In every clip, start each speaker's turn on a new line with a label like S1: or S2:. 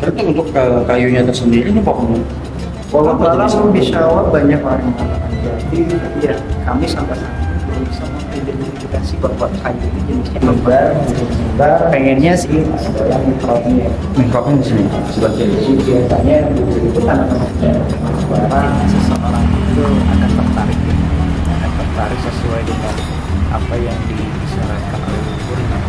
S1: Itu untuk kayunya tersendiri ini pokoknya.
S2: Walau bisa banyak orang yang mengatakan jadi ya kami sama-sama bisa mengidentifikasi bahwa kayu ini jenisnya apa. Kita pengennya sih adalah mikrofnya.
S1: Mikrofon di sini sebagai
S2: Biasanya itu tanda-tanda bahwa seseorang itu akan tertarik sesuai dengan apa yang disyaratkan oleh leluhurnya.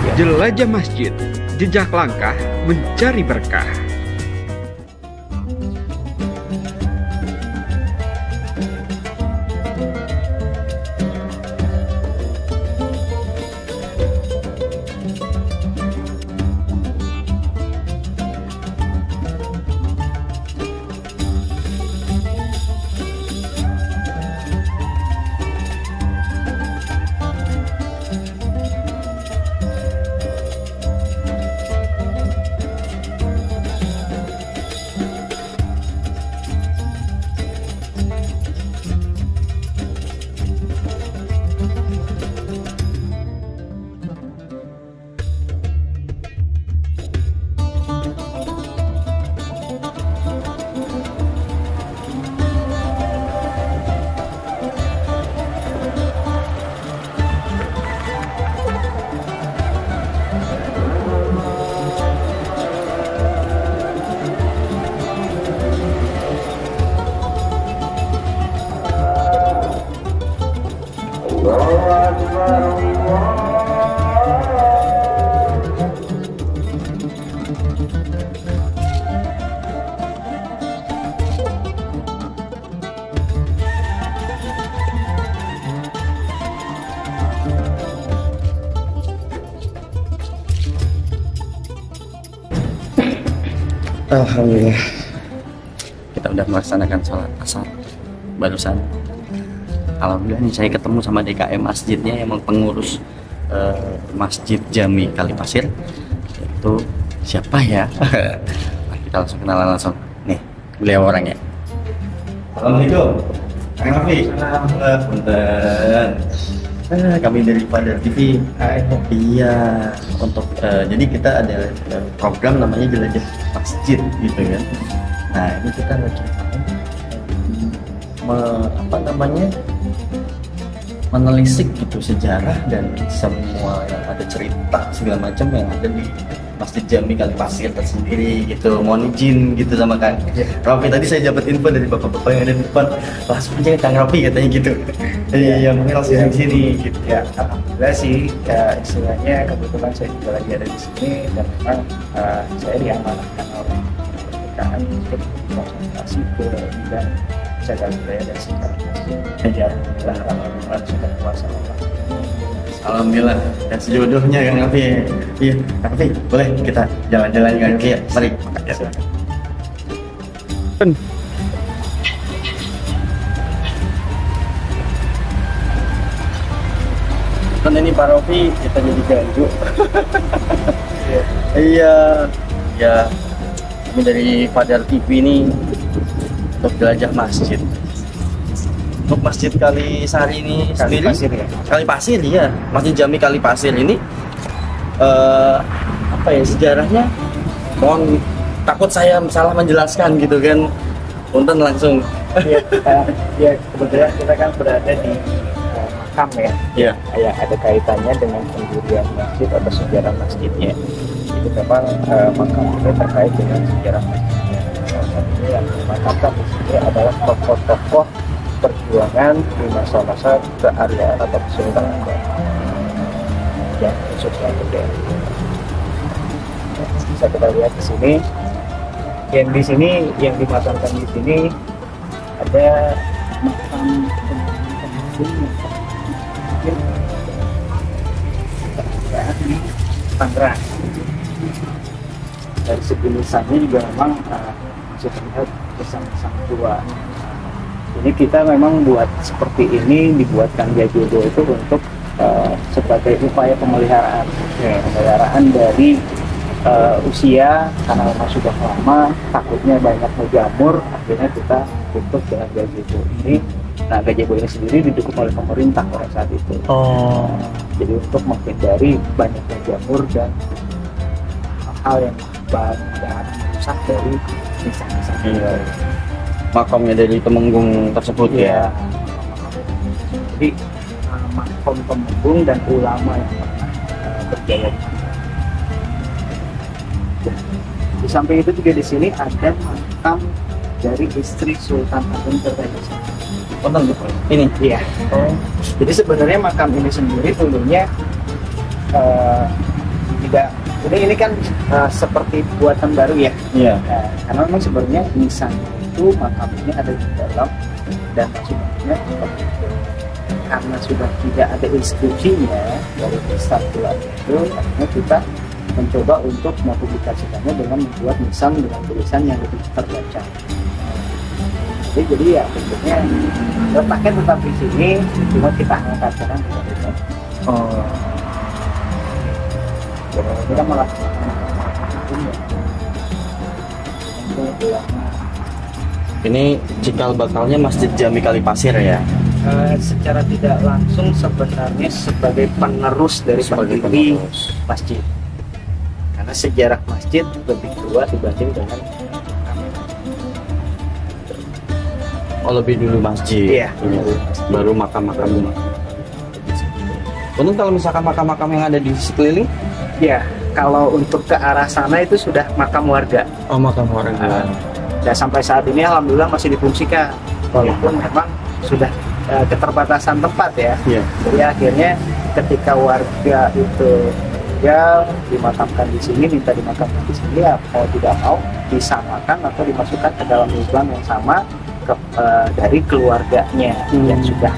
S2: Ya.
S3: Jelajah masjid, jejak langkah mencari berkah.
S1: Alhamdulillah kita udah melaksanakan sholat asar barusan. Alhamdulillah nih saya ketemu sama DKM masjidnya yang pengurus Masjid Jami Kalipasir. Itu siapa ya? Kita langsung kenalan langsung. Nih beliau orangnya. Assalamualaikum. Kang Rafi. Punten. Kami dari Fadar TV. Iya, untuk jadi kita ada program namanya Jelajah Masjid gitu kan. Nah ini kita lagi menelisik gitu sejarah dan semua yang ada cerita segala macam yang ada di Masjid Jami Kalipasir tersendiri gitu. Mohon izin gitu sama Kang Rafi. Tadi saya dapat info dari bapak-bapak yang ada di depan, langsung aja Kang Rafi katanya gitu. Yang langsung di sini gitu.
S2: Ya, alhamdulillah sih ya, istilahnya kebetulan saya juga lagi ada di sini dan memang saya diamanahkan oleh PKM untuk konsultasi ke bidang jaga budaya dan sejarah masjid. Ya, alhamdulillah sudah kuasa Allah.
S1: Alhamdulillah dan sejodohnya Kang Rafi. Iya, Kang Rafi, boleh kita jalan-jalan Kang Rafi ya? Mari. Ya. Kan ini Pak Rofi kita jadi ganggu. Iya, ya kami dari Fadar TV ini untuk jelajah masjid. Untuk Masjid Kalisari ini sendiri, Kalipasir ya, Masjid Jami Kalipasir ini apa ya sejarahnya? Mohon takut saya salah menjelaskan gitu kan, punten langsung.
S2: Ya, kebetulan kita kan berada di makam ya.
S1: Iya.
S2: Ya, ada kaitannya dengan pendirian masjid atau sejarah masjidnya. Itu memang makam itu terkait dengan sejarah masjidnya. Salah satunya yang dimakamkan di sini adalah tokoh-tokoh perjuangan di masa-masa kearyaan atau kesultanan yang khususnya modern. Bisa kita lihat di sini. Yang di sini yang dimakamkan di sini ada makam di Tangerang. Dari segi nisannya juga memang bisa terlihat kesan-kesan tua. Ini kita memang buat seperti ini, dibuatkan Gajodo itu untuk sebagai upaya pemeliharaan, pemeliharaan dari usia karena memang sudah lama, takutnya banyak menjamur, akhirnya kita tutup dengan Gajodo ini. Nah, Gajebo ini sendiri didukung oleh pemerintah pada saat itu. Jadi untuk menghindari banyaknya jamur dan hal-hal yang bagian rusak dari nisan-nisan.
S1: Iya. Makamnya dari Temenggung tersebut ya.
S2: Jadi makam Temenggung dan ulama yang pernah berjaya di sana. Di samping itu juga di sini ada makam dari istri Sultan Agung Kertajasa.
S1: Oh, tentu. Ini.
S2: Iya.
S1: Oh.
S2: Jadi sebenarnya makam ini sendiri dulunya tidak. Jadi ini kan seperti buatan baru ya.
S1: Iya.
S2: Karena memang sebenarnya nisan itu makam ini ada di dalam dan maksudnya karena sudah tidak ada inskripsinya dari besar keluarga itu, akhirnya kita mencoba untuk mempublikasikannya dengan membuat nisan dengan tulisan yang lebih terbaca. Jadi ya bentuknya letaknya tetap di sini, cuma kita angkat sekarang kita.
S1: Oh.
S2: Kita malah
S1: Ini cikal bakalnya Masjid Jami Kalipasir ya.
S2: Secara tidak langsung sebenarnya sebagai penerus dari
S1: Sebagai
S2: pendiri
S1: penerus.
S2: masjid. Karena sejarah masjid lebih tua dibanding dengan
S1: Oh, lebih dulu masjid.
S2: Iya.
S1: Baru makam-makam. Untung kalau misalkan makam-makam yang ada di sekeliling.
S2: ya. Kalau untuk ke arah sana itu sudah makam warga.
S1: Oh, makam warga.
S2: Dan sampai saat ini alhamdulillah masih difungsikan, walaupun memang sudah keterbatasan tempat ya.
S1: Iya.
S2: Jadi akhirnya ketika warga itu tinggal dimakamkan di sini, minta dimakamkan di sini, ya mau tidak mau disamakan atau dimasukkan ke dalam lingkungan yang sama dari keluarganya yang sudah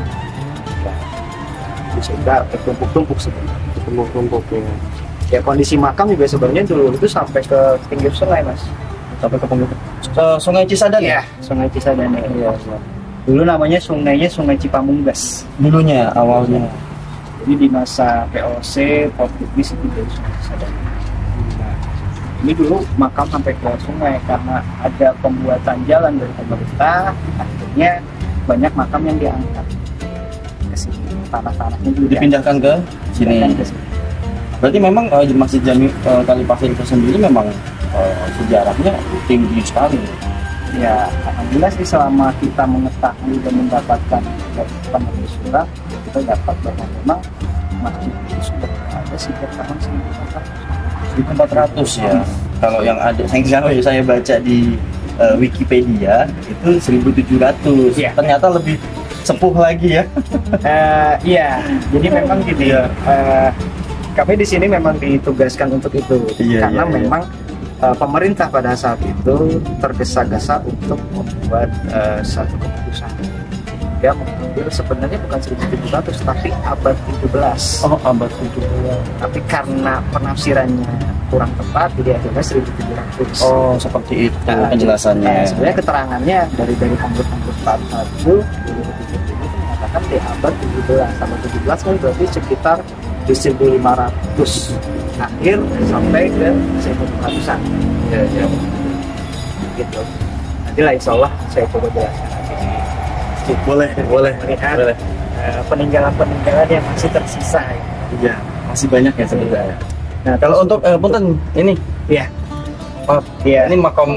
S2: sudah bertumpuk-tumpuk sebenarnya.
S1: Tumpuk-tumpuk ya.
S2: Ya kondisi makam juga sebenarnya dulu itu sampai ke pinggir sungai mas.
S1: Sampai ke Sungai Cisadane.
S2: Iya, Sungai Cisadane. Iya. Dulu namanya sungainya Sungai Cipamunggas.
S1: Dulunya awalnya.
S2: Jadi di masa VOC Portugis itu dari Sungai Cisadane. Nah, ini dulu makam sampai ke sungai karena ada pembuatan jalan dari pemerintah, akhirnya banyak makam yang diangkat ke sini. Tanah-tanahnya juga
S1: Dipindahkan ke sini.
S2: Dipindahkan ke sini.
S1: Berarti memang Masjid Jami Kalipasir itu sendiri memang sejarahnya tinggi sekali.
S2: Ya, alhamdulillah sih selama kita mengetahui dan mendapatkan penelusuran, kita dapat bahwa memang masjid itu sudah ada sejak tahun
S1: 1400 ya. Kalau yang ada saya baca di Wikipedia itu 1700.
S2: Iya.
S1: Ternyata lebih sepuh lagi ya.
S2: Iya, jadi memang gini. Kami di sini memang ditugaskan untuk itu, karena memang pemerintah pada saat itu tergesa-gesa untuk membuat satu keputusan. Dia mengambil sebenarnya bukan 1700 tapi abad 17.
S1: Oh, abad 17.
S2: Tapi karena penafsirannya kurang tepat, jadi akhirnya 1700.
S1: Oh, seperti itu penjelasannya.
S2: Sebenarnya keterangannya dari anggota itu mengatakan di abad 17. Abad 17 kan berarti sekitar di 1500 akhir sampai ke 1400-an.
S1: Ya.
S2: Gitu. Nanti lah insya Allah saya coba jelaskan lagi.
S1: Boleh.
S2: Melihat peninggalan-peninggalan yang masih tersisa.
S1: Iya, masih banyak ya sebenarnya.
S2: Nah,
S1: Kalau untuk punten ini,
S2: iya.
S1: oh,
S2: Iya.
S1: ini makam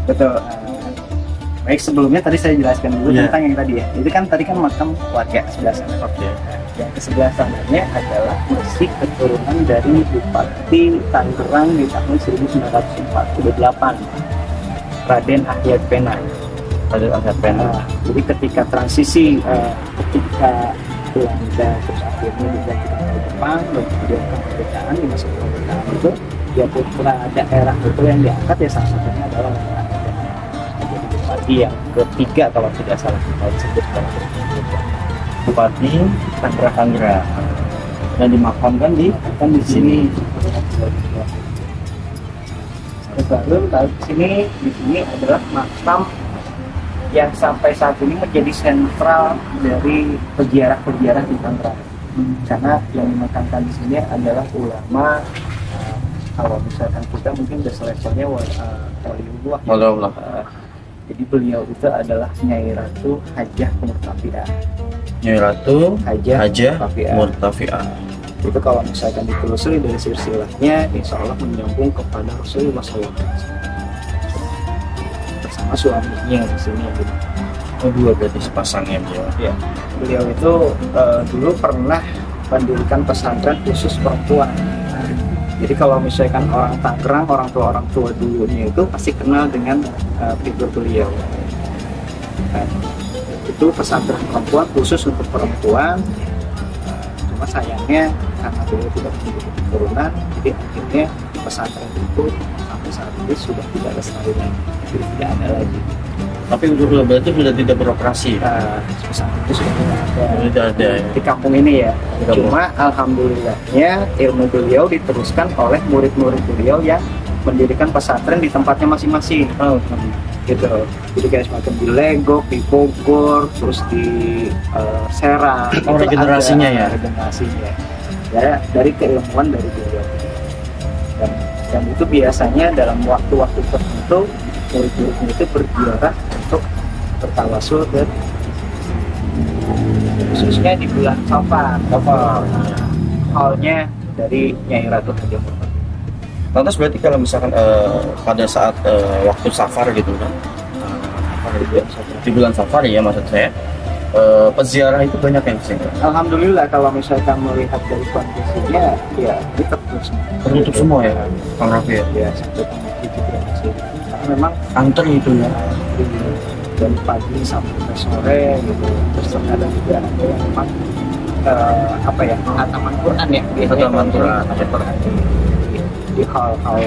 S2: Betul. Baik, sebelumnya tadi saya jelaskan dulu
S1: Iya.
S2: tentang yang tadi ya. Itu kan tadi kan makam warga sebelah sana.
S1: Oke.
S2: Yang ke sebelah sananya adalah masih keturunan dari Bupati Tangerang di tahun 1948, Raden Ahyar Pena. Jadi ketika transisi, ketika Belanda terus akhirnya digantikan oleh Jepang dan kemudian kemerdekaan, di masa kemerdekaan itu ya putra daerah itu yang diangkat ya salah satunya adalah Raden Ahyar Pena. Jadi Bupati yang ketiga kalau tidak salah kita sebut sekarang.
S1: Bupati Tangerang dan dimakamkan di sini.
S2: Baru di sini adalah makam yang sampai saat ini menjadi sentral dari peziarah-peziarah di Tangerang. Karena yang dimakamkan di sini adalah ulama. Kalau misalkan kita mungkin udah selevelnya waliullah. Jadi beliau itu adalah Nyai Ratu Hajah Murtafiah.
S1: Nyai Ratu
S2: Hajah
S1: Murtafiah.
S2: itu kalau misalkan ditelusuri dari silsilahnya, insya Allah menyambung kepada Rasulullah SAW bersama suaminya di sini.
S1: Oh, dua berarti sepasangnya dia.
S2: Ya, beliau itu dulu pernah mendirikan pesantren khusus perempuan. Jadi kalau misalkan orang Tangerang, orang tua dulunya itu pasti kenal dengan figur beliau. Nah, itu pesantren perempuan khusus untuk perempuan. Cuma sayangnya karena beliau tidak memiliki keturunan, jadi akhirnya pesantren itu sampai saat ini sudah tidak lestari lagi, jadi tidak ada lagi.
S1: Tapi berarti sudah tidak beroperasi.
S2: Pesantren itu sudah
S1: Tidak ada ya.
S2: di kampung ini ya. Cuma alhamdulillahnya ilmu beliau diteruskan oleh murid-murid beliau yang mendirikan pesantren di tempatnya masing-masing. Gitu. Jadi kayak semacam di Legok, di Bogor, terus di Serang.
S1: Oh,
S2: Itu
S1: regenerasinya
S2: ada
S1: ya?
S2: regenerasinya. Ya, dari keilmuan dari beliau. Dan itu biasanya dalam waktu-waktu tertentu murid-muridnya itu berziarah untuk bertawasul ke khususnya di bulan Safar. Halnya dari Nyai Ratu Hajah Murtad.
S1: Lantas berarti kalau misalkan pada saat waktu safar gitu kan, di bulan safar ya maksud saya, peziarah itu banyak yang kesini.
S2: Alhamdulillah kalau misalkan melihat dari kondisinya, ya ini
S1: Tertutup semua ya, Kang Raffi ya?
S2: Ya sampai tanggal 7 masih. Karena memang
S1: Antri itu ya.
S2: dari pagi sampai ke sore gitu. Terus ada juga ada yang memang hataman Quran ya.
S1: Hataman Quran.
S2: Di hal-hal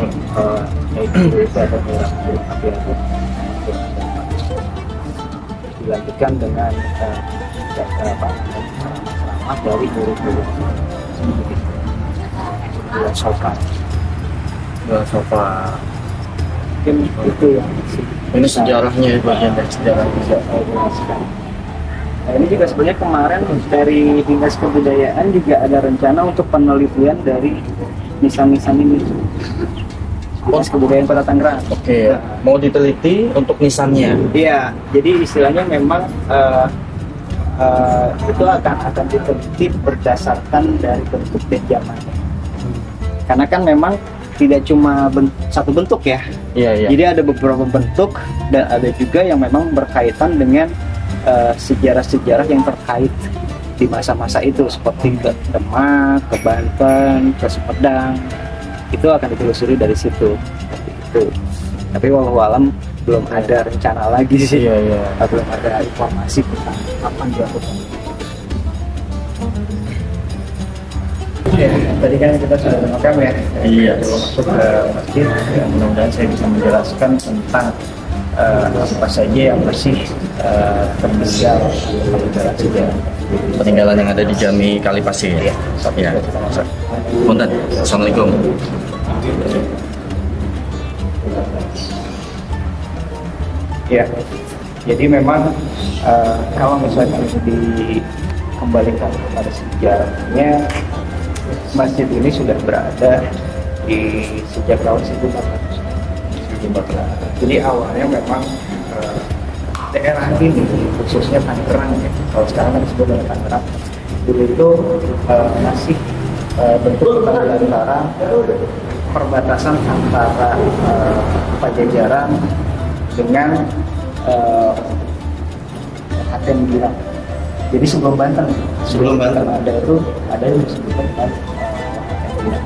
S2: ibadah itu dilanjutkan dengan ceramah dari murid-murid bulan Safar.
S1: Bulan safar.
S2: Mungkin itu yang
S1: Ini sejarahnya ya, bagian dari sejarah juga.
S2: Nah, ini juga sebenarnya kemarin dari Dinas Kebudayaan juga ada rencana untuk penelitian dari nisan-nisan ini. Dinas Kebudayaan Kota Tangerang.
S1: Oke, mau diteliti untuk nisannya.
S2: Iya, jadi istilahnya memang itu akan diteliti berdasarkan dari bentuk dan zamannya. Karena kan memang tidak cuma satu bentuk ya.
S1: Iya, iya.
S2: Jadi ada beberapa bentuk dan ada juga yang memang berkaitan dengan sejarah-sejarah yang terkait di masa-masa itu, seperti ke Demak, ke Banten, ke Sumedang. Itu akan ditelusuri dari situ. Itu. Tapi wallahualam belum ada rencana lagi sih.
S1: Iya, iya.
S2: Belum ada informasi tentang apa yang dilakukan. Ya, tadi kan kita sudah merekam ya.
S1: Iya.
S2: Masuk ke masjid, ya, mudah-mudahan saya bisa menjelaskan tentang apa saja yang masih tertinggal peninggalan sejarah.
S1: Peninggalan yang ada di Jami Kalipasir.
S2: Iya.
S1: Ya. Punten. Assalamualaikum.
S2: Ya, jadi memang kalau misalnya dikembalikan kepada sejarahnya, masjid ini sudah berada di sejak tahun 1400. Jadi awalnya memang daerah ini khususnya Tangerang ya. Kalau sekarang kan disebut dengan Tangerang. Dulu itu masih bentuk antara perbatasan antara Pajajaran dengan Aten Gilang. Jadi sebelum Banten ada yang disebutkan dengan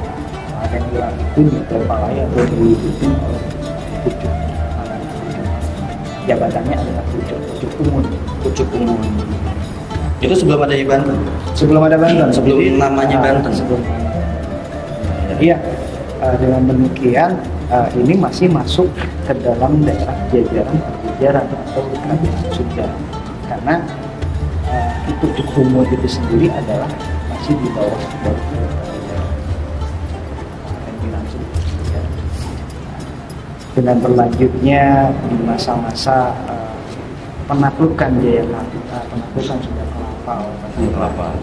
S2: Aten Gilang itu di Tempalaya atau dipimpin oleh Pucuk. Jabatannya adalah Pucuk Umun.
S1: Itu sebelum ada di Banten.
S2: Sebelum ada Banten.
S1: Sebelum namanya Banten.
S2: Iya. Dengan demikian ini masih masuk ke dalam daerah Jajaran atau Kerajaan Sunda. Karena Pucuk Umun itu sendiri adalah masih di bawah dengan berlanjutnya di masa-masa penaklukan penaklukan Sunda Kelapa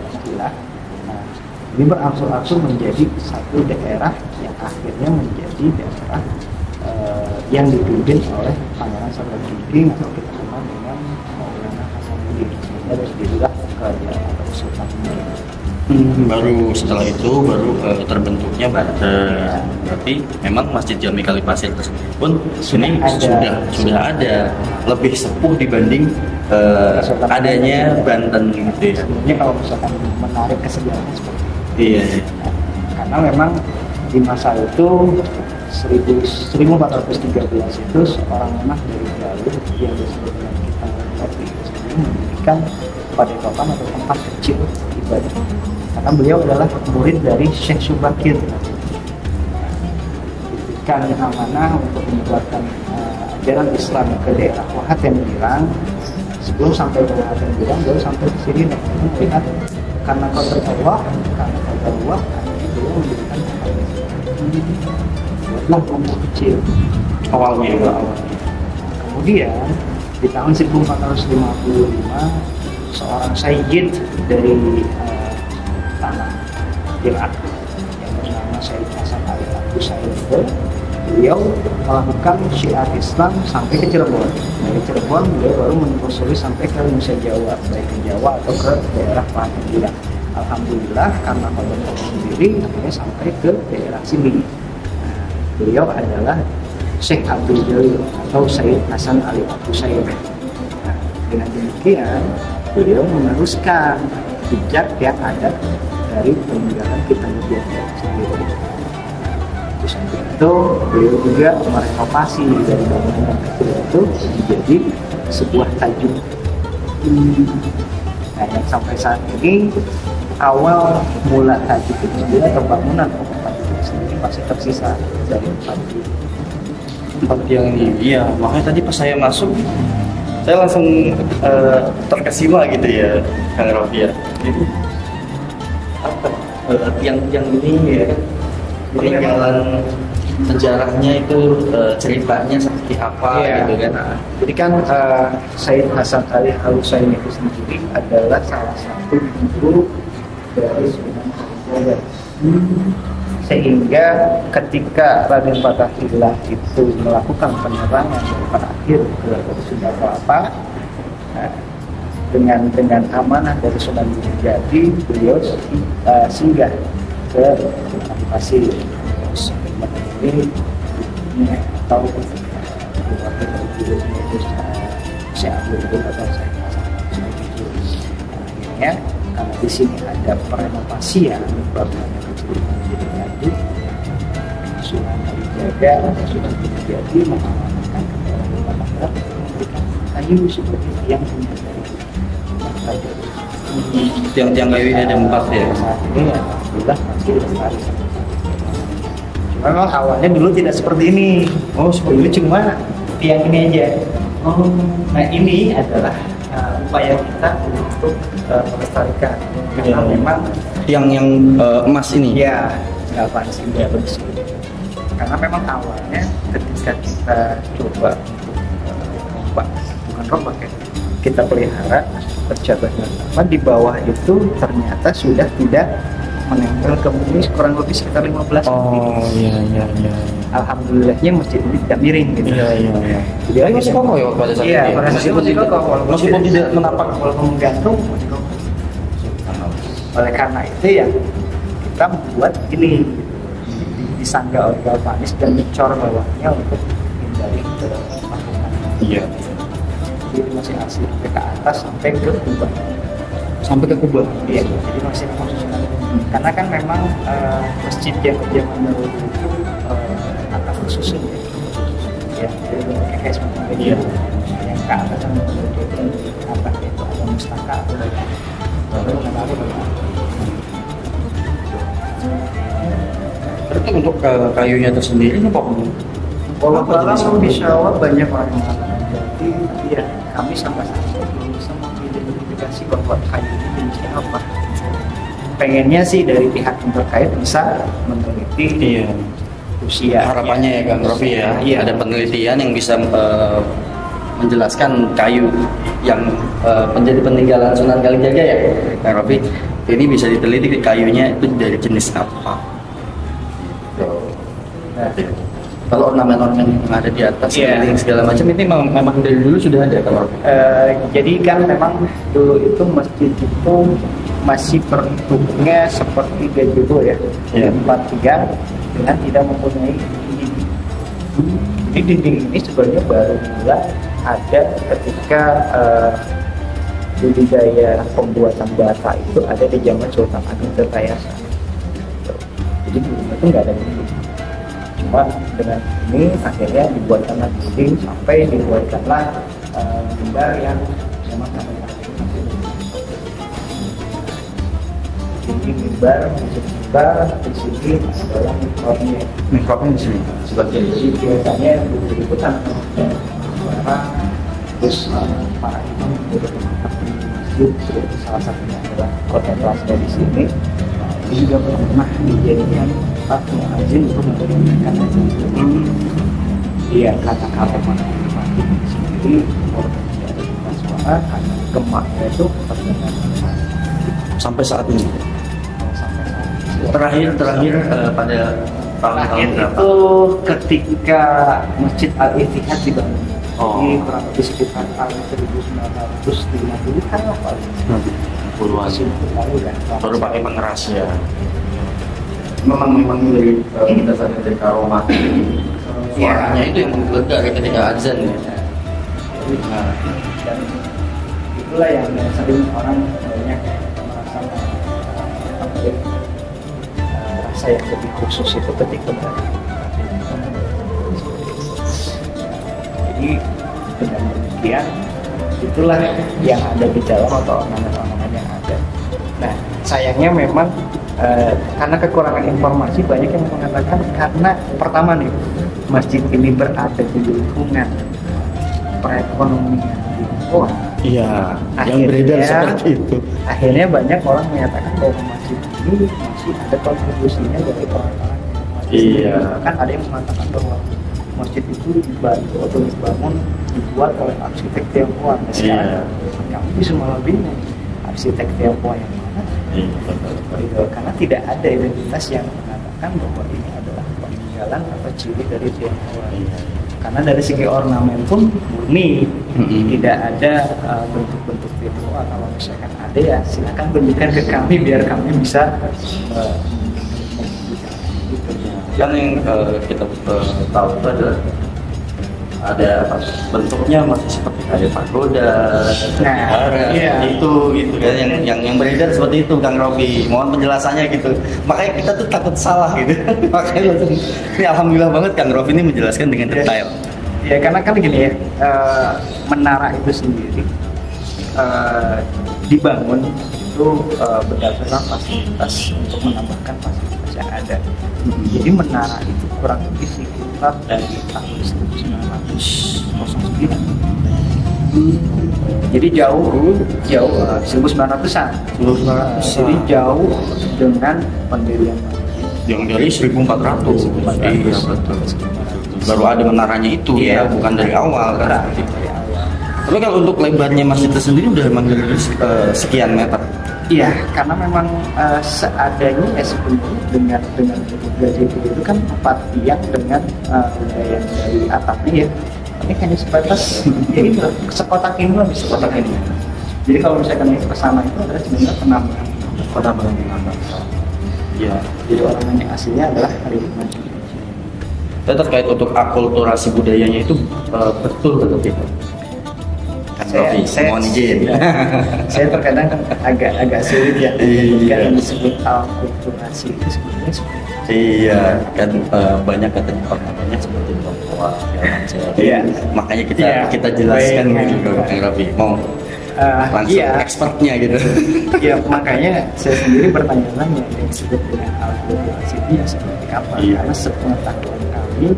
S2: ini berangsur-angsur menjadi satu daerah yang akhirnya menjadi daerah yang dipimpin oleh Pangeran Sabaraginting atau kita kenal dengan Maulana Hasanuddin. Sehingga dari situlah kerajaan atau Sultan
S1: Baru setelah itu terbentuknya banten. Berarti memang Masjid Jami Kali Pasir tersebut pun ini sudah ada lebih sepuh dibanding adanya Banten gitu ya.
S2: Sebenarnya kalau misalkan menarik ke sejarahnya seperti itu.
S1: Iya.
S2: Karena memang di masa itu 1413 itu seorang anak dari Galuh yang disebut dengan kita Rofi mendirikan padepokan atau tempat kecil ibadah. Karena beliau adalah murid dari Syekh Subakir. Diberikan amanah untuk menyebarkan ajaran Islam ke daerah Wahat yang Birang. Sebelum sampai ke Wahat yang Birang, beliau sampai ke sini dan melihat karena qadar Allah, beliau mendirikan tempat buatlah kelompok kecil awalnya. Kemudian di tahun 1455 seorang sayyid dari tanah Irak yang bernama Sayyid Hasan Ali Abu Sayyid, beliau melakukan syiar Islam sampai ke Cirebon. Dari Cirebon beliau baru menelusuri sampai ke Indonesia Jawa, baik ke Jawa atau ke daerah Padang. Alhamdulillah karena Allah sendiri akhirnya sampai ke daerah sini. Beliau adalah Syekh Abdul Jalil atau Sayyid Hasan Ali Abu Sayyid. Nah, dengan demikian beliau meneruskan jejak yang ada dari peninggalan kita sendiri. Terus itu beliau juga merenovasi dari bangunan kecil itu menjadi sebuah tajuk. Nah, yang sampai saat ini awal mula tajuk itu sendiri atau bangunan tajuk itu sendiri masih tersisa dari
S1: tempat yang ini. Iya, makanya tadi pas saya masuk saya langsung terkesima gitu ya, Kang Rofi ya. Jadi apa yang ini ya peninggalan sejarahnya itu ceritanya seperti apa gitu kan.
S2: Jadi kan Sayyid Hasan Ali Al-Husaini itu sendiri adalah salah satu guru dari Sunan Kalijaga. Sehingga ketika Raden Fatahillah itu melakukan penyerangan dari akhir ke Sunda Kelapa, dengan amanah dari Sunan Gunung, beliau singgah ke Pasir. Ini atau keluarga dari gurunya itu saya ambil atau saya akhirnya karena di sini ada renovasian bangunan kecil menjadi tadi Sunan Kalijaga Sunan Gunung mengamanahkan kepada kayu seperti yang punya
S1: tiang-tiang kayu ini ada 4 ya.
S2: Saat ini alhamdulillah masih lestari. Memang awalnya dulu tidak seperti ini. Oh, seperti ini cuma tiang ini aja. Oh, nah ini adalah upaya kita untuk melestarikan. Karena memang
S1: yang emas ini.
S2: ya galvanis ini bersih. Karena memang awalnya ketika kita coba untuk bukan rombak ya, kita pelihara bercabang apa di bawah itu ternyata sudah tidak menempel ke bumi kurang lebih sekitar 15 cm.
S1: Oh iya.
S2: Alhamdulillahnya masjid ini tidak miring gitu.
S1: Iya.
S2: Jadi
S1: Masih kokoh ya pada saat
S2: iya,
S1: itu.
S2: pada saat itu masih kokoh.
S1: Meskipun tidak menapak
S2: walaupun menggantung masih kokoh. Oleh karena itu ya kita membuat ini disangga oleh galvanis dan dicor bawahnya untuk hindari kemakungan.
S1: Iya.
S2: Jadi masih asli sampai ke atas sampai ke kubah.
S1: Sampai ke kubah.
S2: Iya, jadi masih susunan. Karena kan memang masjid yang zaman dahulu itu atap susun ya, jadi bentuknya kayak semacam
S1: Iya.
S2: yang ke atas yang menunjukkan atap itu ada mustaka atau
S1: Berarti untuk kayunya tersendiri ini apa?
S2: Walau insya Allah banyak orang yang mengatakan jadi ya kami sampai saat ini belum bisa mengidentifikasi bahwa kayu ini jenisnya apa. Pengennya sih dari pihak yang terkait bisa meneliti usia.
S1: Harapannya ya Kang Rofi ya,
S2: Iya.
S1: ada penelitian yang bisa menjelaskan kayu yang menjadi peninggalan Sunan Kalijaga ya Kang Rofi. Ini bisa diteliti kayunya itu dari jenis apa.
S2: Nah,
S1: kalau ornamen-ornamen yang ada di atas keliling segala macam ini memang dari dulu sudah ada Kang Rofi.
S2: jadi kan memang dulu itu masjid itu masih bentuknya seperti gazebo ya, 4-3 dengan tidak mempunyai dinding. Jadi dinding ini sebenarnya baru mulai ada ketika budidaya pembuatan bata itu ada di zaman Sultan Agung Tirtayasa. Jadi dulu itu nggak ada dinding. Cuma dengan ini akhirnya dibuatkanlah dinding sampai dibuatkanlah mimbar yang memang sampai saat ini masih dinding mimbar, masuk mimbar di sini adalah
S1: mikrofnya di sini sebagian.
S2: Jadi biasanya berikutan para terus para imam bertempat di masjid, salah satunya adalah konsentrasinya di sini. Ini juga pernah dijadikan tempat muadzin untuk memberikan azan. Iya, kata kalimat sendiri menjadi suara karena gemaknya itu terdengar
S1: Sampai saat ini.
S2: sampai saat ini.
S1: Terakhir pada tahun-tahun berapa?
S2: Itu ketika Masjid Al-Ittihad dibangun. Jadi kurang lebih sekitar tahun 1950-an lah paling.
S1: Puluhan.
S2: Masih lalu kan.
S1: Baru pakai pengeras ya. Memang dari dasarnya dari karomah. Suaranya itu yang menggelegar ketika azan ya.
S2: Nah, dan itulah yang sering orang banyak merasa rasa yang lebih khusus itu ketika berada. Jadi dengan demikian itulah yang ada di dalam atau ornamen-ornamen yang ada. Nah, sayangnya memang karena kekurangan informasi banyak yang mengatakan karena pertama nih masjid ini berada di lingkungan perekonomian Tionghoa.
S1: Iya, yang
S2: Akhirnya-
S1: beredar seperti itu.
S2: Akhirnya banyak orang menyatakan bahwa masjid ini masih ada kontribusinya dari orang-orang
S1: Iya.
S2: Kan ada yang mengatakan bahwa masjid itu dibantu atau dibangun dibuat oleh arsitek Tionghoa. Nah, sekarang kami bisa malah bingung arsitek Tionghoa yang mana? Gitu. Karena tidak ada identitas yang mengatakan bahwa ini adalah peninggalan atau ciri dari Tionghoa. Karena dari segi ornamen pun murni, tidak ada bentuk-bentuk Tionghoa. Kalau misalkan ada ya silakan tunjukkan ke kami biar kami bisa
S1: Kan yang kita tahu itu ada apa, bentuknya masih seperti kayak pagoda, vihara,
S2: iya.
S1: itu kan yang beredar seperti itu, Kang Robi. Mohon penjelasannya gitu. Makanya kita tuh takut salah gitu. Makanya langsung, ini alhamdulillah banget Kang Robi ini menjelaskan dengan detail.
S2: Ya karena kan gini ya, menara itu sendiri dibangun itu berdasarkan fasilitas untuk menambahkan fasilitas yang ada. Jadi menara itu kurang lebih sekitar dari tahun 1909. Jadi jauh 1900-an. Jadi jauh dengan pendirian masjid.
S1: Yang dari 1400. Iya betul. Baru ada menaranya itu ya, bukan dari awal kan.
S2: Dari awal.
S1: Tapi kalau untuk lebarnya masjid itu sendiri udah emang dari sekian meter.
S2: Iya, karena memang seadanya ya sebenarnya dengan gazebo itu kan 4 tiang dengan yang dari atapnya ya. Ini hanya sebatas ya itu sekotak ini lah, sekotak ini. Jadi kalau misalkan itu kesana itu adalah sebenarnya penambahan.
S1: Iya.
S2: Jadi orang yang aslinya adalah dari Masjid.
S1: Terkait untuk akulturasi budayanya itu betul itu. Mohon izin.
S2: Saya terkadang kan agak sulit ya
S1: Iya.
S2: yang disebut akulturasi itu sebenarnya
S1: Iya, kan banyak katanya ornamentnya seperti Tionghoa,
S2: Iya.
S1: Makanya
S2: Iya.
S1: kita jelaskan
S2: Baik.
S1: gitu ke Kang Rafi. Mau langsung
S2: iya.
S1: expertnya gitu.
S2: Ya makanya saya sendiri bertanya-tanya yang disebut dengan akulturasi itu ya seperti apa?
S1: Iya.
S2: Karena sepengetahuan kami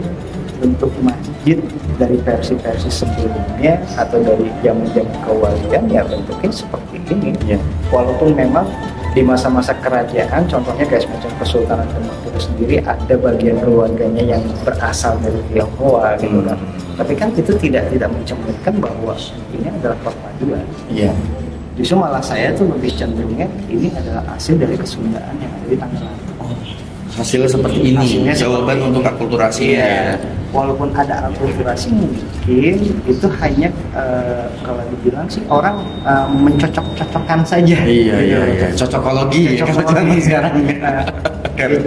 S2: bentuk masjid dari versi-versi sebelumnya atau dari zaman-zaman kewalian ya bentuknya seperti ini.
S1: Iya.
S2: Walaupun memang di masa-masa kerajaan, contohnya kayak semacam Kesultanan Demak itu sendiri ada bagian keluarganya yang berasal dari Tionghoa gitu kan. Tapi kan itu tidak mencerminkan bahwa ini adalah perpaduan.
S1: Iya.
S2: Justru malah saya tuh lebih cenderungnya ini adalah hasil dari kesundaan yang ada di Tangerang.
S1: hasilnya seperti ini.
S2: Hasilnya
S1: Jawaban
S2: seperti
S1: untuk
S2: ini.
S1: akulturasi
S2: Iya.
S1: ya.
S2: Walaupun ada akulturasi mungkin itu hanya kalau dibilang sih orang mencocok-cocokkan saja.
S1: Iya iya iya. Cocokologi.
S2: Cocokologi
S1: sekarang.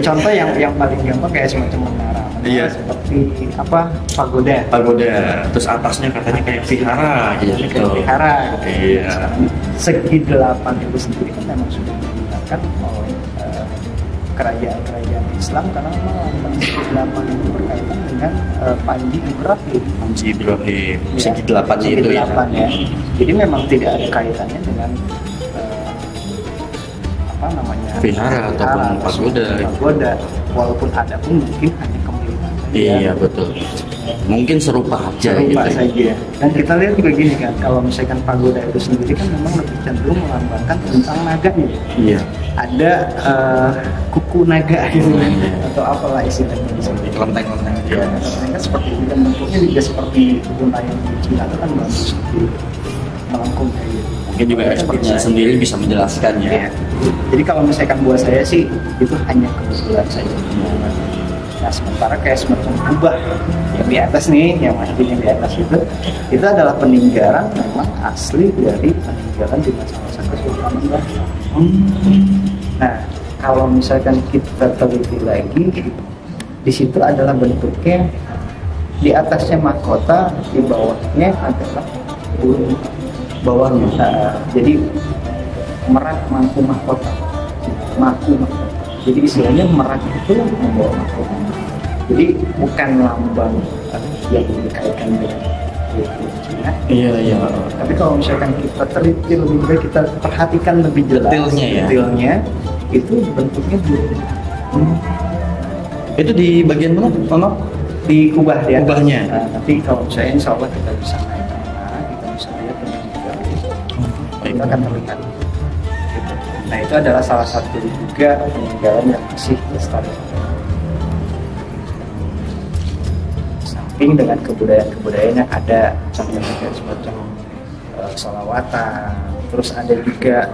S2: Contoh yang paling gampang kayak semacam menara.
S1: Iya.
S2: Seperti apa? Pagoda.
S1: Pagoda. Terus atasnya katanya kayak vihara gitu.
S2: Kayak vihara.
S1: Iya.
S2: Segi delapan itu sendiri kan memang sudah digunakan oleh kerajaan-kerajaan Islam karena memang lambang segi delapan itu berkaitan dengan Panji Ibrahim.
S1: Panji Ibrahim. Segi
S2: Ya,
S1: delapannya
S2: segi
S1: itu
S2: delapan ya. Jadi memang tidak ada kaitannya dengan apa namanya
S1: Vihara ataupun pagoda.
S2: Pagoda. Walaupun ada pun mungkin hanya kemiripan saja.
S1: Iya betul. Mungkin serupa aja
S2: Serupa
S1: gitu.
S2: saja. Dan kita lihat juga gini kan, kalau misalkan pagoda itu sendiri kan memang lebih cenderung melambangkan tentang naganya.
S1: Iya.
S2: Ada kuku naga gitu atau apalah istilahnya di sini.
S1: Kelenteng-kelenteng.
S2: Ya, mereka seperti itu dan bentuknya juga seperti untayan di Cina itu kan bagus seperti melengkung kayak gitu.
S1: Mungkin juga expertnya sendiri bisa menjelaskan ya.
S2: Iya. Jadi kalau misalkan buat saya sih itu hanya kebetulan saja. Nah sementara kayak semacam kubah yang di atas nih, yang masjid yang di atas itu adalah peninggalan memang asli dari peninggalan di masa-masa Kesultanan Batak. Nah kalau misalkan kita teliti lagi, di situ adalah bentuknya di atasnya mahkota, di bawahnya adalah burung bawahnya. Jadi merak mangku mahkota, mangku mahkota. Jadi istilahnya merak itu membawa mahkota. Jadi bukan lambang yang dikaitkan dengan Cina.
S1: Iya iya.
S2: Tapi kalau misalkan kita teliti lebih baik, kita perhatikan lebih jelas
S1: Detailnya ya?
S2: detailnya, itu bentuknya burung.
S1: Itu di bagian mana? Ono?
S2: Di kubah ya.
S1: Kubahnya.
S2: Nah, nanti kalau misalnya insya Allah kita bisa naik ke mana, kita bisa lihat dengan juga. Kita akan terlihat. Gitu. Nah itu adalah salah satu juga peninggalan yang masih lestari. Samping dengan kebudayaan yang ada, contohnya kayak semacam sholawatan. Terus ada juga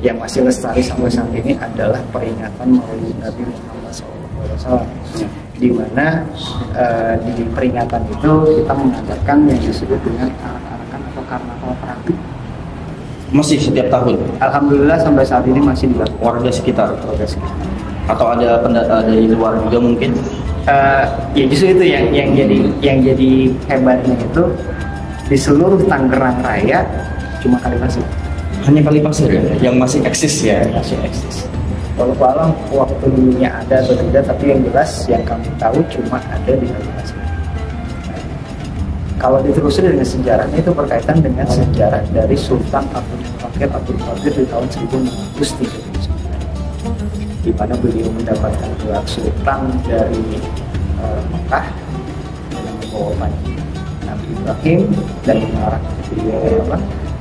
S2: yang masih lestari sampai saat ini adalah peringatan Maulid Nabi Muhammad SAW. Di mana di peringatan itu kita mengadakan yang disebut dengan arak-arakan atau karnaval terapi.
S1: Masih setiap tahun.
S2: Alhamdulillah sampai saat ini masih dilakukan
S1: Warga sekitar.
S2: warga sekitar.
S1: Atau ada dari luar juga mungkin.
S2: Ya justru itu yang jadi hebatnya itu di seluruh Tangerang Raya cuma Kalipasir
S1: Hanya Kalipasir ya yang masih eksis ya.
S2: yang masih eksis. Walaupun alam waktu dulunya ada atau tidak, tapi yang jelas yang kami tahu cuma ada di Kalipasir. Kalau ditelusuri dengan sejarahnya itu berkaitan dengan sejarah dari Sultan Abdul Qadir di tahun 1639, di mana beliau mendapatkan gelar Sultan dari Mekah dengan membawa panji Nabi Ibrahim dan mengarah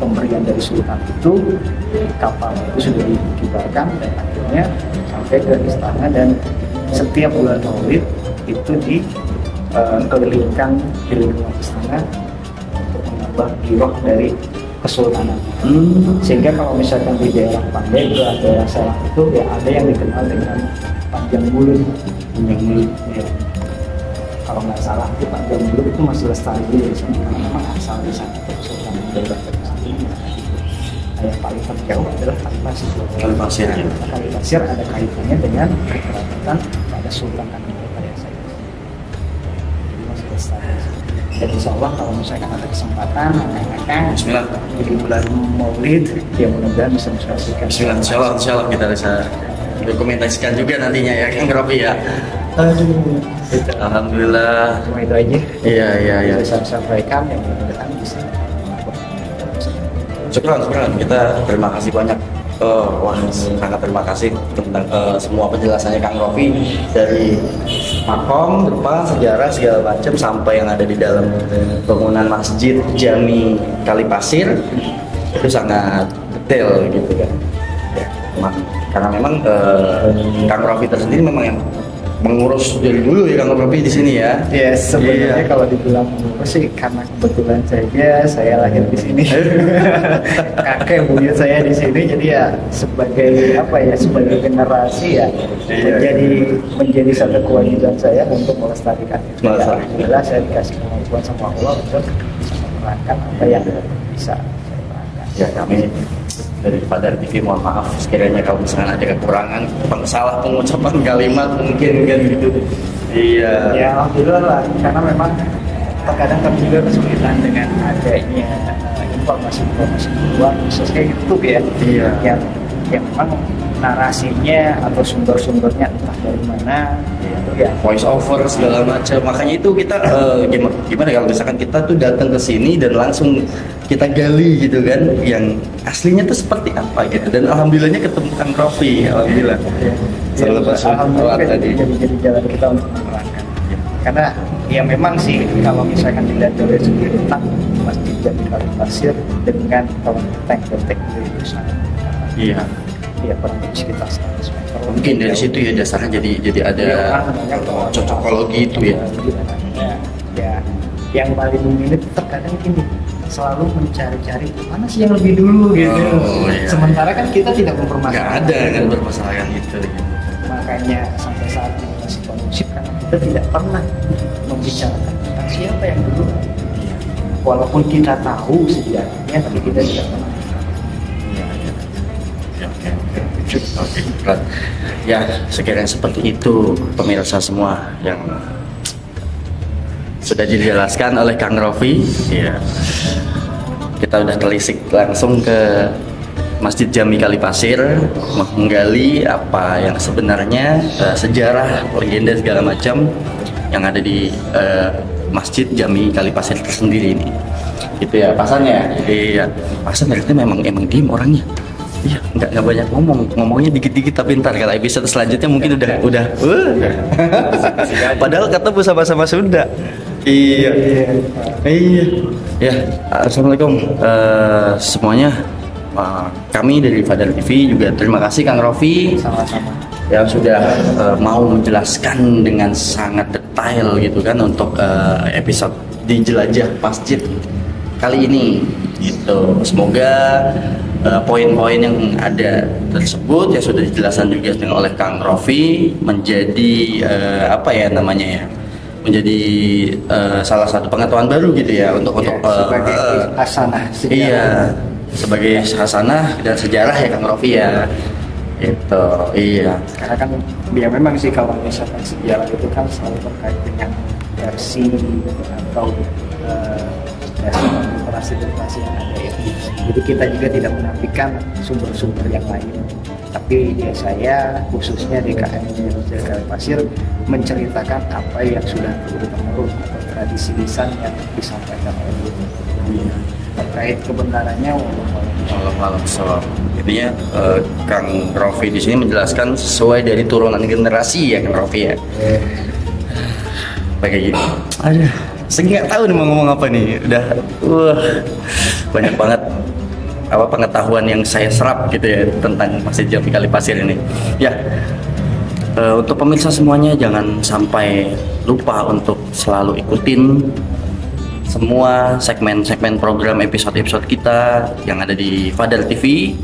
S2: pemberian dari Sultan itu. Kapal itu sudah dikibarkan dan akhirnya sampai ke istana, dan setiap bulan Maulid itu dikelilingkan di lingkungan istana untuk menambah giroh dari kesultanan. Sehingga kalau misalkan di daerah Pandai itu ada daerah Serang itu ya ada yang dikenal dengan Panjang Bulut. Ya. Kalau nggak salah itu Panjang Bulut itu masih lestari di sini karena memang asal di sana kesultanan daerah ini. Yang paling terjauh adalah Kalipasir.
S1: Kalipasir ya.
S2: Kalipasir ada kaitannya dengan kekerabatan pada Sultan Kanipa pada saya. Jadi masih lestari. Dan insya Allah kalau misalkan ada kesempatan, akan
S1: Bismillah.
S2: di bulan Maulid, ya mudah-mudahan bisa menyaksikan.
S1: Bismillah. Insya Allah kita bisa dokumentasikan juga nantinya ya Kang Rofi ya.
S2: Gitu.
S1: Alhamdulillah.
S2: Cuma itu aja.
S1: Iya iya iya.
S2: Bisa saya sampaikan yang mudah-mudahan bisa.
S1: Syukran. Kita terima kasih banyak. Wah, sangat terima kasih tentang semua penjelasannya Kang Rofi, dari makom, depan, sejarah segala macam sampai yang ada di dalam bangunan Masjid Jami Kalipasir. Itu sangat detail gitu kan. Ya, karena memang Kang Rofi tersendiri memang yang mengurus dari dulu ya Kang Rofi di sini ya.
S2: Ya sebenarnya
S1: Iya.
S2: kalau dibilang mengurus sih karena kebetulan saja saya lahir di sini. Kakek buyut saya di sini, jadi ya sebagai apa ya, sebagai generasi ya menjadi satu kewajiban saya untuk melestarikan itu. Ya, alhamdulillah saya dikasih kemampuan sama Allah untuk bisa menerangkan apa yang bisa saya terangkan.
S1: Ya kami dari Fadar TV mohon maaf sekiranya kalau misalnya ada kekurangan, salah pengucapan kalimat mungkin kan gitu. Iya.
S2: Ya alhamdulillah lah, karena memang terkadang kami juga kesulitan dengan adanya informasi-informasi keluar khususnya YouTube ya.
S1: Iya.
S2: Yang memang narasinya atau sumber-sumbernya entah dari mana itu ya.
S1: Voice over segala macam. Makanya itu kita gimana kalau misalkan kita tuh datang ke sini dan langsung kita gali gitu kan, yang aslinya tuh seperti apa gitu. Dan alhamdulillahnya ketemu Kang Rofi, alhamdulillah. Selepas
S2: Alhamdulillah
S1: tadi.
S2: jadi jalan kita untuk menerangkan. Karena ya memang sih kalau misalkan dilihat dari segi tentang Masjid Jami Kali Pasir dengan tank dari sana.
S1: Iya.
S2: Ya kurang lebih sekitar 100 meter.
S1: Mungkin dari situ ya dasarnya jadi ada cocokologi itu ya.
S2: Ya, yang paling ini terkadang gini, selalu mencari-cari mana sih yang lebih dulu gitu.
S1: Oh, iya.
S2: Sementara kan kita tidak
S1: Nggak
S2: mempermasalahkan.
S1: ada kan permasalahan itu.
S2: Makanya sampai saat ini masih kondusif karena kita tidak pernah membicarakan tentang siapa yang dulu. Walaupun kita tahu sejarahnya, tapi kita tidak pernah.
S1: Oke, berat. Ya, sekiranya seperti itu pemirsa semua yang sudah dijelaskan oleh Kang Rofi. Ya, kita udah telisik langsung ke Masjid Jami Kali Pasir, menggali apa yang sebenarnya sejarah, legenda segala macam yang ada di Masjid Jami Kali Pasir tersendiri ini. Gitu ya, pasannya. Iya, pasan ternyata memang diem orangnya. Iya, nggak banyak ngomongnya dikit-dikit tapi ntar kalau episode selanjutnya mungkin udah padahal ketemu sama-sama sudah. Iya. Ya, assalamualaikum semuanya. Kami dari Fadar TV juga terima kasih Kang Rofi
S2: Sama-sama.
S1: yang sudah mau menjelaskan dengan sangat detail gitu kan untuk episode di jelajah masjid kali ini. Gitu. Semoga poin-poin yang ada tersebut yang sudah dijelaskan juga oleh Kang Rofi menjadi menjadi salah satu pengetahuan baru gitu ya untuk
S2: sebagai hasanah sejarah.
S1: Iya, sebagai hasanah dan sejarah ya Kang Rofi ya. Gitu. Iya.
S2: Karena kan ya memang sih kalau misalkan sejarah itu kan selalu terkait dengan versi atau literasi yang ada ya. Jadi kita juga tidak menafikan sumber-sumber yang lain. Tapi ya saya khususnya DKM Masjid Kali Pasir menceritakan apa yang sudah turun-temurun atau tradisi lisan yang disampaikan oleh terkait kebenarannya
S1: Malam so. Intinya Kang Rofi di sini menjelaskan sesuai dari turunan generasi ya Kang Rofi ya. Kayak gini. Aduh, saya nggak tahu nih mau ngomong apa nih. Udah, banyak banget apa pengetahuan yang saya serap gitu ya tentang Masjid Jami Kali Pasir ini. Ya, untuk pemirsa semuanya jangan sampai lupa untuk selalu ikutin semua segmen-segmen program episode-episode kita yang ada di Fadar TV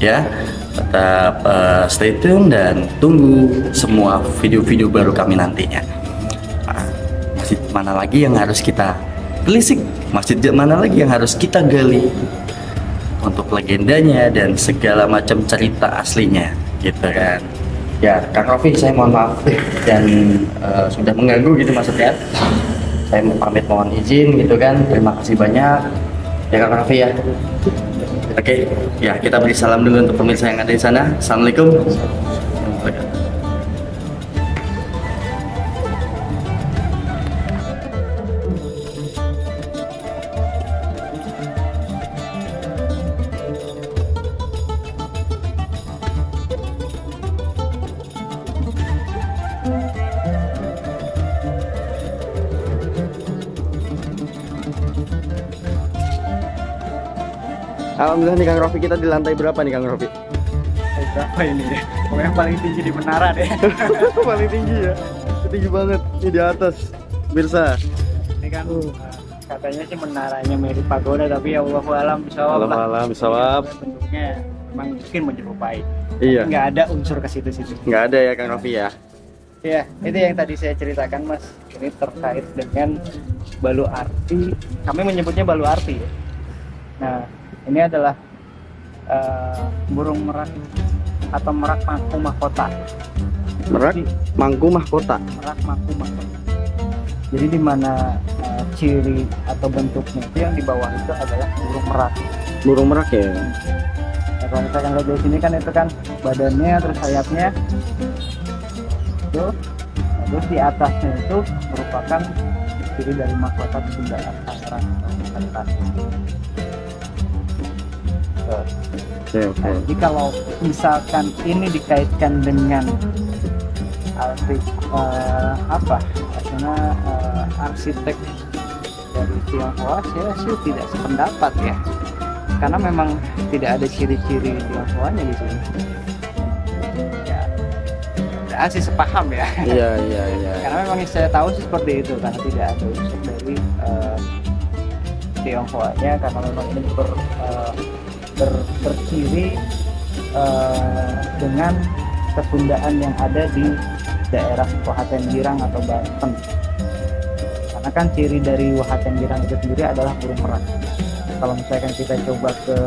S1: ya. Tetap stay tune dan tunggu semua video-video baru kami nantinya. Masjid mana lagi yang harus kita telisik, masjid mana lagi yang harus kita gali untuk legendanya dan segala macam cerita aslinya gitu kan. Ya Kang Rofi, saya mohon maaf dan sudah mengganggu gitu maksudnya. Saya pamit mohon izin gitu kan. Terima kasih banyak ya Kang Rofi ya. Oke, ya kita beri salam dulu untuk pemirsa yang ada di sana. Assalamualaikum. Alhamdulillah nih Kang Rofi, kita di lantai berapa nih Kang Rofi?
S2: Berapa ini deh? Pokoknya yang paling tinggi di menara deh.
S1: Paling tinggi ya. tinggi banget ini di atas, pemirsa.
S2: Ini kan katanya sih menaranya mirip pagoda, tapi ya Allahu alam bisawab lah.
S1: Alam bisawab.
S2: Bentuknya memang mungkin menyerupai.
S1: Iya.
S2: Nggak ada unsur ke situ-situ.
S1: Nggak ada ya Kang Raffi ya.
S2: Ya, itu yang tadi saya ceritakan Mas. Ini terkait dengan Balu Arti. Kami menyebutnya Balu Arti ya. Nah, ini adalah burung merak atau merak mangku mahkota.
S1: Merak mangku mahkota.
S2: Merak mangku mahkota. Jadi di mana ciri atau bentuknya itu yang di bawah itu adalah burung merak.
S1: Burung merak ya.
S2: Nah, kalau misalkan lihat dari sini kan itu kan badannya terus sayapnya itu, nah, terus di atasnya itu merupakan ciri dari mahkota Sundaan Tangerang atau Kalitas.
S1: Oke.
S2: Nah, jadi kalau misalkan ini dikaitkan dengan arti karena arsitek dari Tionghoa, saya sih tidak sependapat ya, karena memang tidak ada ciri-ciri Tionghoanya di sini. Ya sih sepaham ya.
S1: Iya.
S2: Karena memang yang saya tahu sih seperti itu, karena tidak ada unsur dari Tionghoanya, karena memang ini berciri dengan kesundaan yang ada di daerah Wahaten Girang atau Banten. Karena kan ciri dari Wahaten Girang itu sendiri adalah burung merak. Kalau misalkan kita coba ke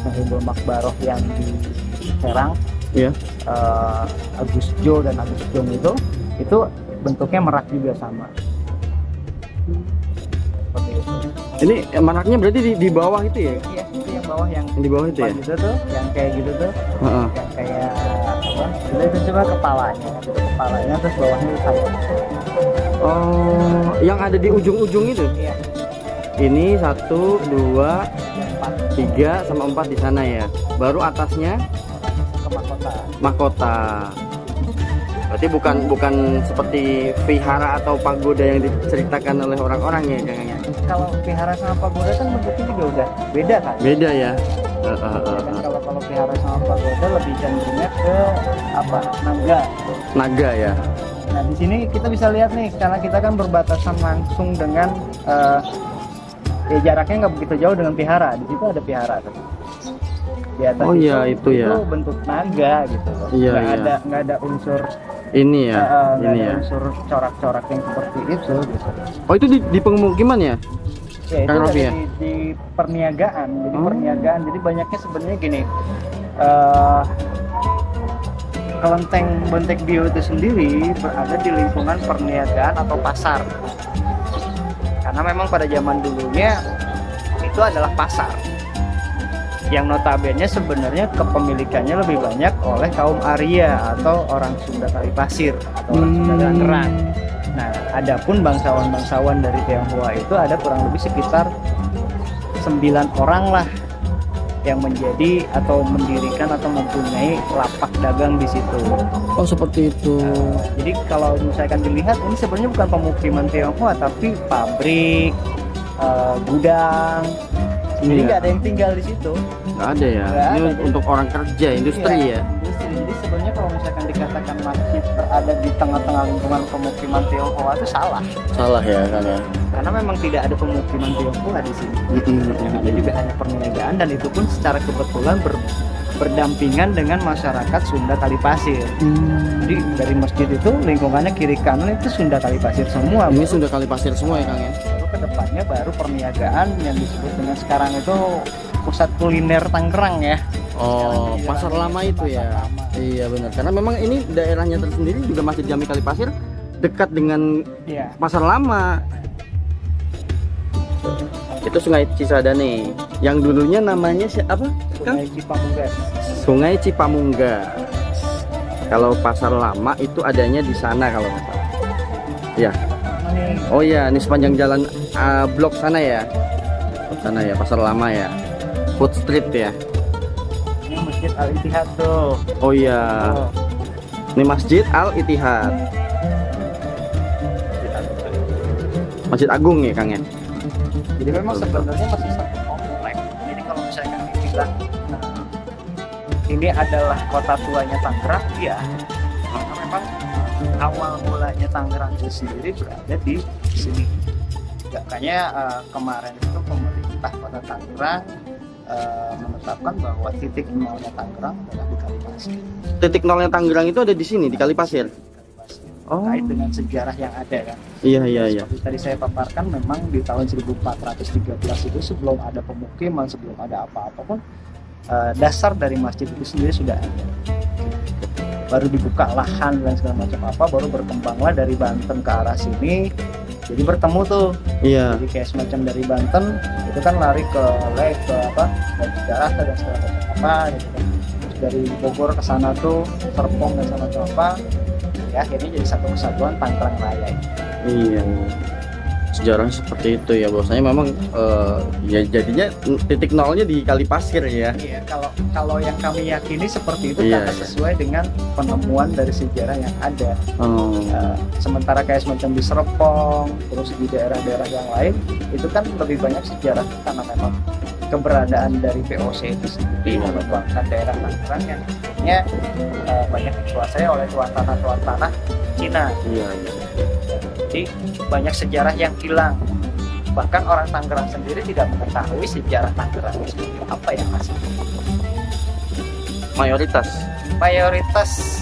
S2: Mahibul Makbaroh yang di Serang,
S1: Iya.
S2: Agus Jo dan Agus Jong itu bentuknya merak juga sama. Seperti itu.
S1: Ini meraknya berarti di bawah itu ya?
S2: Iya, itu yang bawah yang
S1: Di bawah itu ya?
S2: gitu tuh, yang kayak gitu tuh,
S1: Heeh.
S2: yang kayak apa? Itu cuma kepalanya, terus bawahnya itu sayap.
S1: Oh, yang ada di ujung-ujung itu?
S2: Iya,
S1: Ini 1, 2,
S2: yang 4
S1: 3 sama 4 di sana ya. Baru atasnya
S2: ke mahkota.
S1: mahkota. Berarti bukan seperti vihara atau pagoda yang diceritakan oleh orang-orang ya, Kang ya.
S2: Kalau vihara sama pagoda kan bentuknya juga udah beda kan?
S1: Beda ya.
S2: Dan kalau vihara sama pagoda lebih cenderungnya ke apa? Naga.
S1: Naga ya.
S2: Nah di sini kita bisa lihat nih, karena kita kan berbatasan langsung dengan ya jaraknya nggak begitu jauh dengan vihara. Di situ ada vihara tuh. Di atas
S1: Oh iya, itu ya.
S2: bentuk naga gitu.
S1: Iya,
S2: nggak ada unsur
S1: Ini ya.
S2: nggak
S1: Ini
S2: ada
S1: ya.
S2: unsur corak-corak yang seperti itu gitu.
S1: Oh itu di pemukiman ya?
S2: Ya itu
S1: Kang Raffi
S2: ada
S1: ya?
S2: di perniagaan. Jadi
S1: Oh.
S2: perniagaan. Jadi banyaknya sebenarnya gini. Kelenteng Bentek Bio itu sendiri berada di lingkungan perniagaan atau pasar. Karena memang pada zaman dulunya itu adalah pasar. Yang notabene sebenarnya kepemilikannya lebih banyak oleh kaum Arya atau orang Sunda Kalipasir atau orang Sunda Tangerang. Nah, adapun bangsawan-bangsawan dari Tionghoa itu ada kurang lebih sekitar 9 orang lah yang menjadi atau mendirikan atau mempunyai lapak dagang di situ.
S1: Oh seperti itu.
S2: Jadi kalau misalkan dilihat ini sebenarnya bukan pemukiman Tionghoa tapi pabrik, gudang. Jadi
S1: Iya.
S2: nggak ada yang tinggal di situ.
S1: Nggak ada ya.
S2: Nggak
S1: Ini
S2: ada.
S1: untuk orang kerja, industri
S2: Iya,
S1: ya.
S2: industri. Jadi sebenarnya kalau misalkan dikatakan masjid berada di tengah-tengah lingkungan pemukiman Tionghoa itu salah.
S1: Salah ya kan ya.
S2: Karena memang tidak ada pemukiman Tionghoa di sini. Yang ada juga hanya perniagaan, dan itu pun secara kebetulan berdampingan dengan masyarakat Sunda Kalipasir. Jadi dari masjid itu lingkungannya kiri kanan itu Sunda Kalipasir semua.
S1: Ini sudah kali pasir semua ya Kang ya.
S2: Baru kedepannya baru perniagaan yang disebut dengan sekarang itu pusat kuliner Tangerang ya.
S1: Oh,
S2: Sekarang
S1: pasar
S2: di
S1: lama itu ya.
S2: Pasar lama.
S1: Iya benar. Karena memang ini daerahnya tersendiri juga Masjid Jami Kalipasir dekat dengan
S2: Iya.
S1: pasar lama. Itu Sungai Cisadane yang dulunya namanya siapa? Kang?
S2: Sungai Cipamunggas.
S1: Sungai Cipamunggas. Kalau pasar lama itu adanya di sana kalau nggak salah. Ya.
S2: Ini
S1: Oh iya, ini sepanjang jalan blok sana ya. Sana ya, pasar lama ya. Food Street ya.
S2: ini Masjid Al Ittihad tuh.
S1: Oh iya.
S2: Oh.
S1: Ini Masjid Al Ittihad. Masjid Agung ya Kang ya.
S2: Jadi memang sebenarnya masih satu komplek. Jadi kalau misalkan dibilang ini adalah kota tuanya Tangerang, ya. Karena memang awal mulanya Tangerang itu sendiri berada di sini. Makanya kemarin itu pemerintah Kota Tangerang menetapkan bahwa titik nolnya Tangerang adalah di Kalipasir.
S1: Titik nolnya Tangerang itu ada di sini di Kalipasir. Oh.
S2: Terkait dengan sejarah yang ada kan.
S1: Iya.
S2: Seperti tadi saya paparkan, memang di tahun 1413 itu sebelum ada pemukiman, sebelum ada apa-apa pun, dasar dari masjid itu sendiri sudah ada. Baru dibuka lahan dan segala macam apa, baru berkembanglah dari Banten ke arah sini. Jadi bertemu tuh.
S1: Iya.
S2: Jadi kayak semacam dari Banten itu kan lari ke Jakarta dan segala macam apa gitu kan. Terus dari Bogor ke sana tuh Serpong dan segala macam apa. Ya, akhirnya jadi satu kesatuan Tangerang Raya.
S1: Iya. Sejarahnya seperti itu ya, bahwasanya memang ya jadinya titik nolnya di Kalipasir ya.
S2: Iya, kalau yang kami yakini seperti itu
S1: Iya,
S2: karena sesuai dengan penemuan dari sejarah yang ada. Sementara kayak semacam di Serpong, terus di daerah-daerah yang lain itu kan lebih banyak sejarah karena memang keberadaan dari VOC itu sendiri mengembangkan daerah Tangerang yang akhirnya banyak dikuasai oleh tuan tanah Cina.
S1: Iya.
S2: Jadi banyak sejarah yang hilang. Bahkan orang Tangerang sendiri tidak mengetahui sejarah Tangerang seperti apa yang masih. Mayoritas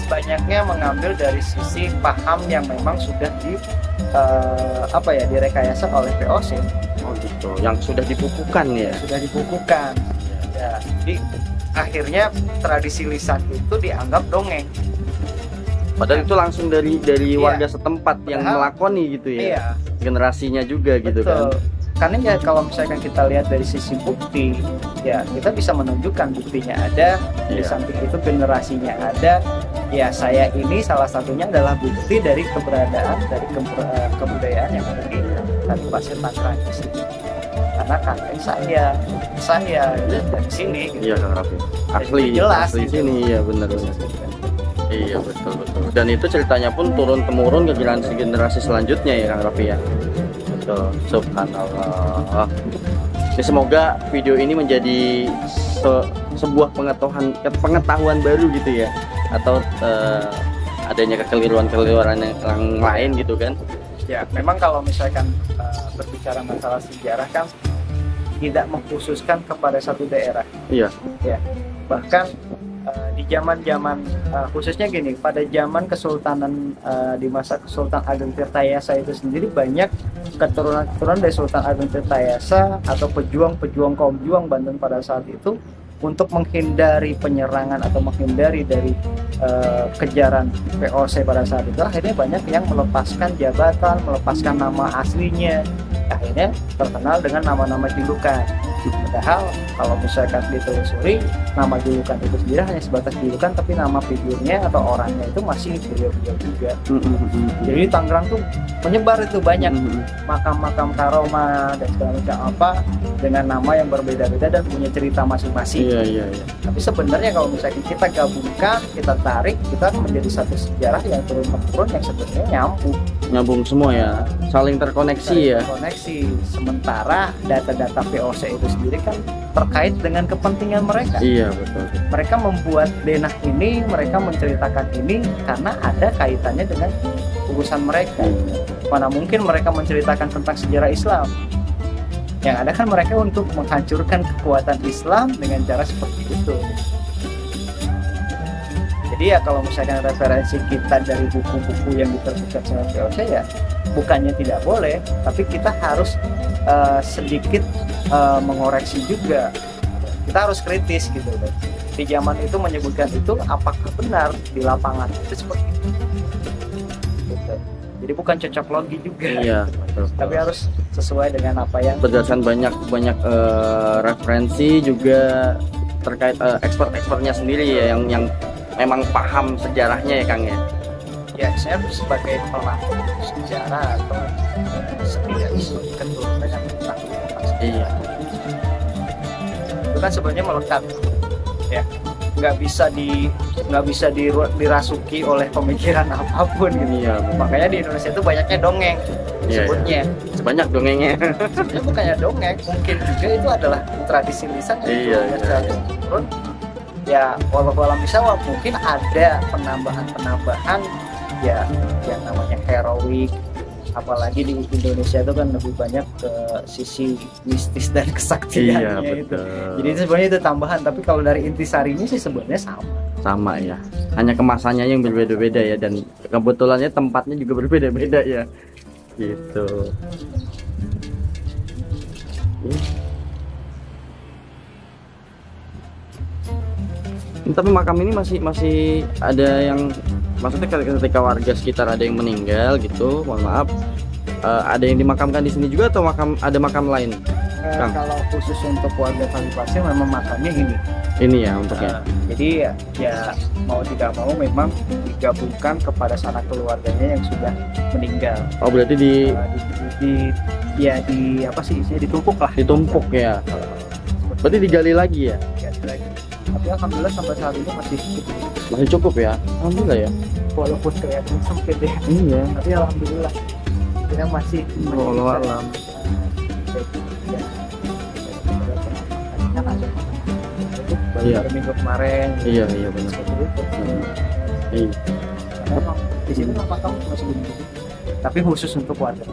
S2: banyaknya mengambil dari sisi paham yang memang sudah direkayasa oleh VOC.
S1: Oh gitu, yang sudah dibukukan ya.
S2: Sudah dibukukan. Ya, jadi akhirnya tradisi lisan itu dianggap dongeng.
S1: Padahal itu langsung dari warga setempat yang melakoni gitu ya.
S2: Iya.
S1: Generasinya juga.
S2: Betul.
S1: Gitu kan.
S2: Karena ya kalau misalkan kita lihat dari sisi bukti, ya kita bisa menunjukkan buktinya ada. Di samping itu generasinya ada. Ya saya ini salah satunya adalah bukti dari keberadaan dari kebudayaan yang ada di Kalipasir Tangerang di sini. Karena kakek saya dari sini. Gitu.
S1: Iya Kang Raffi. Asli
S2: gitu.
S1: sini ya benar. Iya betul. Dan itu ceritanya pun turun temurun ke generasi selanjutnya ya Kang Raffi ya. Betul. Subhanallah. Jadi semoga video ini menjadi sebuah pengetahuan baru gitu ya, atau adanya kekeliruan yang lain gitu kan.
S2: Ya memang kalau misalkan berbicara masalah sejarah kan tidak mengkhususkan kepada satu daerah.
S1: Iya.
S2: Ya bahkan di zaman khususnya gini, pada zaman Kesultanan di masa Sultan Ageng Tirtayasa itu sendiri banyak keturunan dari Sultan Ageng Tirtayasa atau pejuang kaum juang Banten pada saat itu untuk menghindari penyerangan atau menghindari dari kejaran VOC pada saat itu, akhirnya banyak yang melepaskan jabatan, melepaskan nama aslinya, akhirnya terkenal dengan nama-nama julukan. Padahal kalau misalkan ditelusuri, nama julukan itu sendiri hanya sebatas julukan, tapi nama figurnya atau orangnya itu masih beliau-beliau juga. Jadi Tangerang tuh menyebar itu banyak makam-makam karoma dan segala macam apa dengan nama yang berbeda-beda dan punya cerita masing-masing.
S1: Iya.
S2: Tapi sebenarnya kalau misalkan kita gabungkan, kita tarik, kita menjadi satu sejarah yang turun-temurun yang sebenarnya nyambung
S1: semua ya, saling terkoneksi.
S2: Sementara data-data VOC itu sendiri kan terkait dengan kepentingan mereka.
S1: Iya betul.
S2: Mereka membuat denah ini, mereka menceritakan ini karena ada kaitannya dengan urusan mereka. Mana mungkin mereka menceritakan tentang sejarah Islam? Yang ada kan mereka untuk menghancurkan kekuatan Islam dengan cara seperti itu. Jadi ya kalau misalkan referensi kita dari buku-buku yang diterbitkan sama VOC ya bukannya tidak boleh, tapi kita harus sedikit mengoreksi juga. Kita harus kritis gitu kan. Di zaman itu menyebutkan itu apakah benar di lapangan itu seperti itu. Gitu. Jadi bukan cocok logi juga.
S1: Iya, betul.
S2: Tapi harus sesuai dengan apa yang
S1: berdasarkan banyak referensi juga terkait ekspor-ekspornya sendiri ya yang memang paham sejarahnya ya Kang ya.
S2: Ya saya sebagai pelaku sejarah atau setidaknya keturunan yang mengetahui tentang sejarah.
S1: Iya.
S2: Itu kan sebenarnya melekat ya, nggak bisa dirasuki oleh pemikiran apapun gitu.
S1: Iya.
S2: Makanya di Indonesia itu banyaknya dongeng disebutnya.
S1: Sebanyak dongengnya.
S2: Sebenarnya bukannya dongeng, mungkin juga itu adalah tradisi lisan yang turun. Ya walau bisa mungkin ada penambahan ya yang namanya heroik, apalagi di Indonesia itu kan lebih banyak ke sisi mistis dan kesaktiannya
S1: Iya,
S2: itu.
S1: betul.
S2: Jadi itu sebenarnya itu tambahan, tapi kalau dari intisarinya sih sebenarnya
S1: Sama ya, hanya kemasannya yang berbeda-beda ya, dan kebetulannya tempatnya juga berbeda-beda ya, gitu. Tapi makam ini masih ada yang, maksudnya ketika warga sekitar ada yang meninggal gitu, mohon maaf, ada yang dimakamkan di sini juga atau ada makam lain? Kang.
S2: Kalau khusus untuk warga Kalipasir memang makamnya ini.
S1: Ini ya untuknya.
S2: Jadi ya mau tidak mau memang digabungkan kepada sanak keluarganya yang sudah meninggal.
S1: Oh berarti
S2: di apa sih isinya ditumpuk lah.
S1: ditumpuk ya. Berarti digali lagi ya?
S2: Diganti lagi. Tapi alhamdulillah sampai saat ini
S1: Masih cukup ya? Alhamdulillah ya.
S2: walaupun kelihatan sempit ya.
S1: Iya.
S2: Tapi alhamdulillah kita masih
S1: Wallahu a'lam. Iya.
S2: Minggu kemarin.
S1: Iya benar.
S2: Seperti itu.
S1: Iya.
S2: Karena emang di sini makam masih begini. Tapi khusus untuk warga.